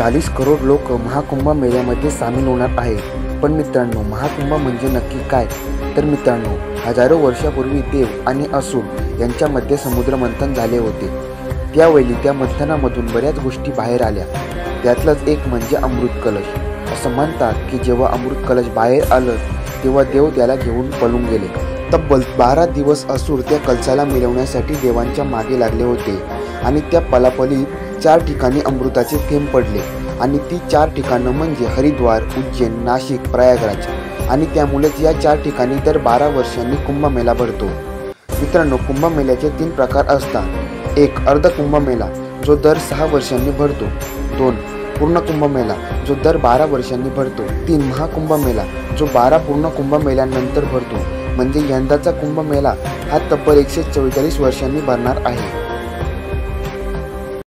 40 करोड लोक महाकुंभ मेळ्यामध्ये सामील होणार आहेत। पण मित्रांनो, महाकुंभ म्हणजे नक्की काय? तर मित्रांनो, हजारो वर्षापूर्वी देव आणि असुर यांच्यामध्ये समुद्र मंथन झाले होते। त्यावेळी त्या मंथनामधून बऱ्याच गोष्टी बाहेर आल्या। त्यातलंच एक म्हणजे अमृत कलश। असं म्हणतात की जेव्हा अमृत कलश बाहेर आलं तेव्हा देव त्याला घेऊन पळून गेले। तब्बल 12 दिवस असुर त्या कलशाला मिळवण्यासाठी देवांच्या मागे लागले होते आणि त्या पलापलीत 4 ठिकाणी अमृताचे थेंब पडले आणि ती 4 ठिकाणं म्हणजे हरिद्वार, उज्जैन, नाशिक, प्रयागराज आणि त्यामुळेच या 4 ठिकाणी दर 12 वर्षांनी कुंभमेळा भरतो। मित्रांनो, कुंभमेळ्याचे 3 प्रकार असतात। 1 अर्ध कुंभमेळा जो दर 6 वर्षांनी भरतो। 2 पूर्ण कुंभमेळा जो दर 12 वर्षांनी भरतो। 3 महाकुंभमेळा जो 12 पूर्ण कुंभमेळ्यांनंतर भरतो। म्हणजे यंदाचा कुंभमेळा हा तब्बल 144 वर्षांनी भरणार आहे।